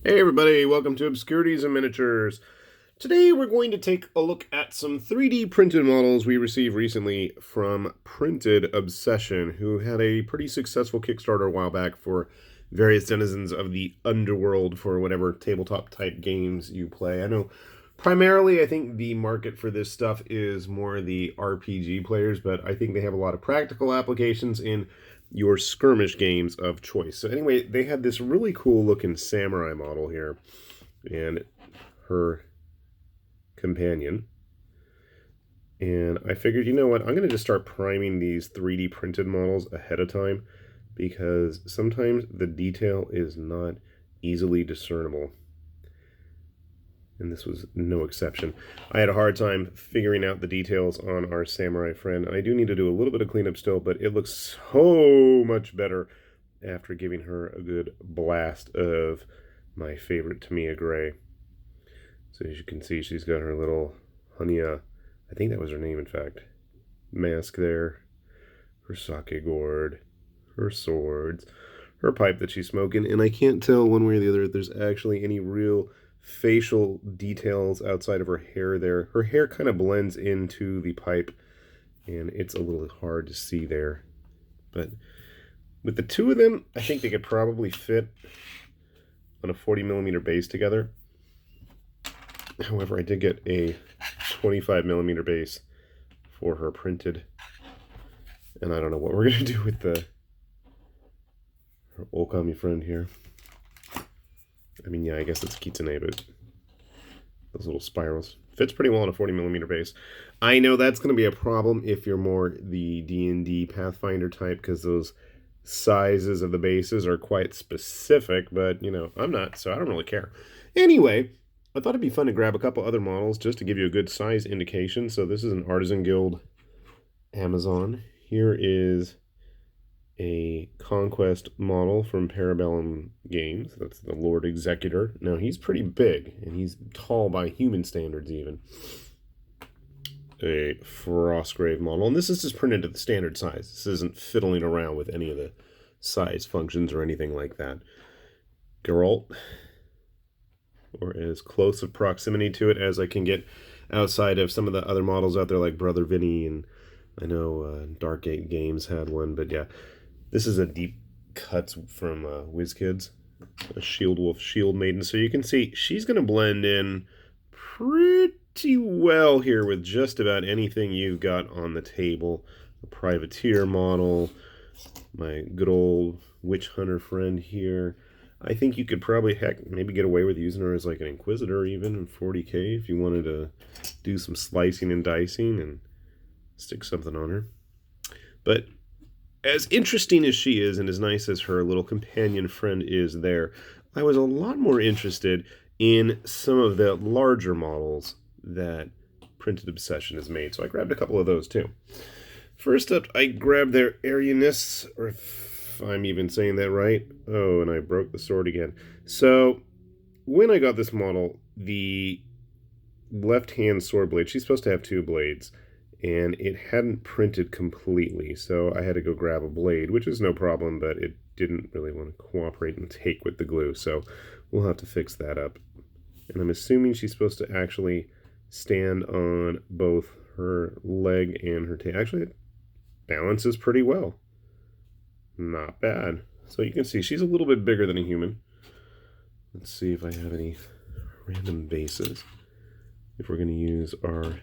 Hey everybody, welcome to Obscurities and Miniatures. Today we're going to take a look at some 3D printed models we received recently from Printed Obsession, who had a pretty successful Kickstarter a while back for various denizens of the underworld for whatever tabletop type games you play. I know primarily I think the market for this stuff is more the RPG players, but I think they have a lot of practical applications in your skirmish games of choice. So anyway, they had this really cool looking samurai model here and her companion. And I figured, you know what, I'm going to just start priming these 3D printed models ahead of time because sometimes the detail is not easily discernible. And this was no exception. I had a hard time figuring out the details on our samurai friend. I do need to do a little bit of cleanup still, but it looks so much better after giving her a good blast of my favorite Tamiya Gray. So as you can see, she's got her little Hanya, I think that was her name in fact, mask there, her sake gourd, her swords, her pipe that she's smoking, and I can't tell one way or the other if there's actually any real facial details outside of her hair there. Her hair kind of blends into the pipe, and it's a little hard to see there. But with the two of them, I think they could probably fit on a 40mm base together. However, I did get a 25mm base for her printed, and I don't know what we're going to do with her Okami friend here. I mean, yeah, I guess it's Kitsune, but those little spirals. Fits pretty well on a 40mm base. I know that's going to be a problem if you're more the D&D Pathfinder type, because those sizes of the bases are quite specific, but, you know, I'm not, so I don't really care. Anyway, I thought it'd be fun to grab a couple other models just to give you a good size indication. So this is an Artisan Guild Amazon. Here is a Conquest model from Parabellum Games. That's the Lord Executor. Now, he's pretty big, and he's tall by human standards even. A Frostgrave model, and this is just printed at the standard size. This isn't fiddling around with any of the size functions or anything like that. Geralt, or as close of proximity to it as I can get outside of some of the other models out there like Brother Vinny, and I know Darkgate Games had one, but yeah. This is a deep cuts from WizKids, a Shield Wolf Shield Maiden. So you can see she's going to blend in pretty well here with just about anything you've got on the table. A Privateer model, my good old Witch Hunter friend here. I think you could probably, heck, maybe get away with using her as like an Inquisitor even in 40k if you wanted to do some slicing and dicing and stick something on her. But as interesting as she is and as nice as her little companion friend is there, I was a lot more interested in some of the larger models that Printed Obsession has made. So I grabbed a couple of those too. First up, I grabbed their Arianus, or if I'm even saying that right. Oh, and I broke the sword again. So when I got this model, the left-hand sword blade, she's supposed to have two blades, and it hadn't printed completely, so I had to go grab a blade, which is no problem, but it didn't really want to cooperate and take with the glue, so we'll have to fix that up. And I'm assuming she's supposed to actually stand on both her leg and her tail. Actually, it balances pretty well. Not bad. So you can see she's a little bit bigger than a human. Let's see if I have any random bases. If we're going to use our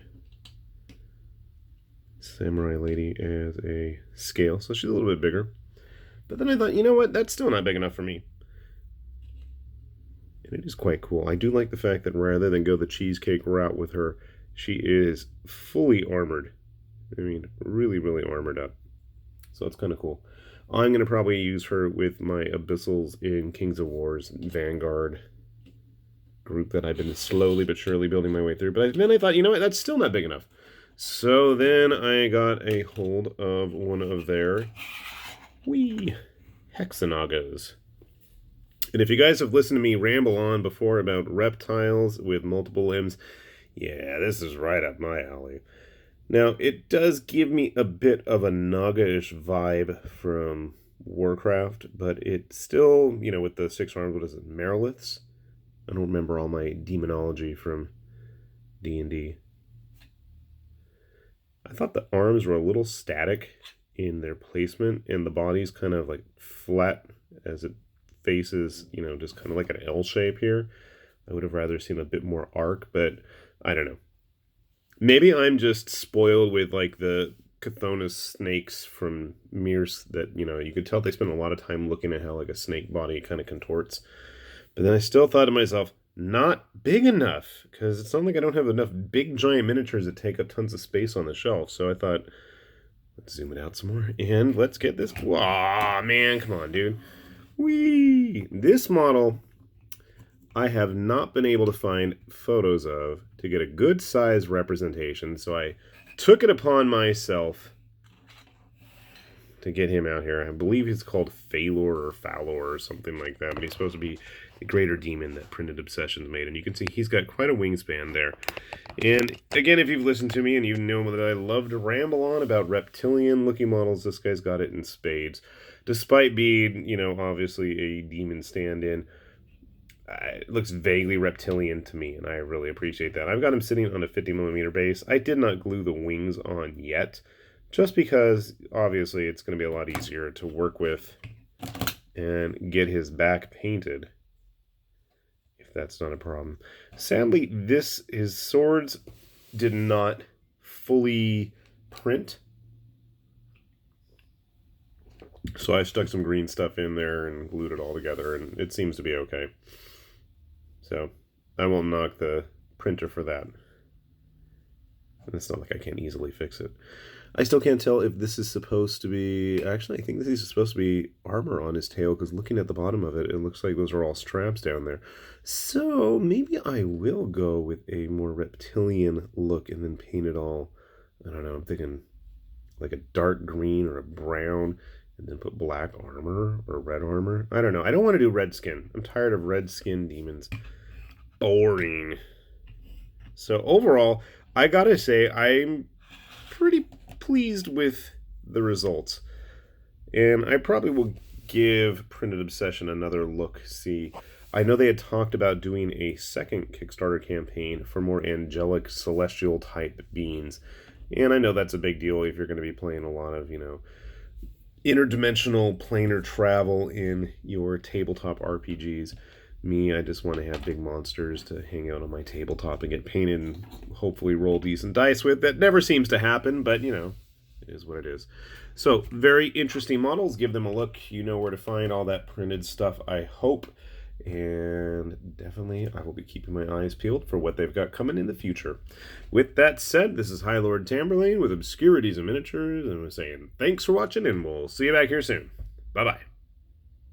Samurai Lady as a scale, so she's a little bit bigger. But then I thought, you know what, that's still not big enough for me. And it is quite cool. I do like the fact that rather than go the cheesecake route with her, she is fully armored. I mean, really, really armored up. So that's kind of cool. I'm going to probably use her with my Abyssals in Kings of War's Vanguard group that I've been slowly but surely building my way through. But then I thought, you know what, that's still not big enough. So then I got a hold of one of their hexanagas. And if you guys have listened to me ramble on before about reptiles with multiple limbs, yeah, this is right up my alley. Now, it does give me a bit of a Naga-ish vibe from Warcraft, but it's still, you know, with the 6 arms, what is it, Meriliths? I don't remember all my demonology from D&D. I thought the arms were a little static in their placement, and the body's kind of like flat as it faces, you know, just kind of like an L shape here. I would have rather seen a bit more arc, but I don't know. Maybe I'm just spoiled with like the Chthonus snakes from Mears that, you know, you could tell they spend a lot of time looking at how like a snake body kind of contorts. But then I still thought to myself, not big enough, because it's not like I don't have enough big giant miniatures that take up tons of space on the shelf. So I thought, let's zoom it out some more, and let's get this. Aw, man, come on, dude. Whee! This model I have not been able to find photos of to get a good size representation, so I took it upon myself to get him out here. I believe he's called Falor or Falor or something like that, but he's supposed to be the greater demon that Printed Obsessions made, and you can see he's got quite a wingspan there. And again, if you've listened to me and you know that I love to ramble on about reptilian-looking models, this guy's got it in spades. Despite being, you know, obviously a demon stand-in, it looks vaguely reptilian to me, and I really appreciate that. I've got him sitting on a 50mm base. I did not glue the wings on yet, just because, obviously, it's going to be a lot easier to work with and get his back painted, if that's not a problem. Sadly, his swords did not fully print, so I stuck some green stuff in there and glued it all together, and it seems to be okay. So I won't knock the printer for that. It's not like I can't easily fix it. I still can't tell if this is supposed to be... Actually, I think this is supposed to be armor on his tail, because looking at the bottom of it, it looks like those are all straps down there. So maybe I will go with a more reptilian look and then paint it all... I don't know, I'm thinking like a dark green or a brown, and then put black armor or red armor. I don't know. I don't want to do red skin. I'm tired of red skin demons. Boring. So overall, I gotta say, I'm pretty pleased with the results. And I probably will give Printed Obsession another look. See, I know they had talked about doing a second Kickstarter campaign for more angelic, celestial type beings. And I know that's a big deal if you're going to be playing a lot of, you know, interdimensional planar travel in your tabletop RPGs. Me, I just want to have big monsters to hang out on my tabletop and get painted and hopefully roll decent dice with. That never seems to happen, but, you know, it is what it is. So, very interesting models. Give them a look. You know where to find all that printed stuff, I hope. And definitely, I will be keeping my eyes peeled for what they've got coming in the future. With that said, this is High Lord Tamberlane with Obscurities and Miniatures, and we're saying thanks for watching, and we'll see you back here soon. Bye-bye.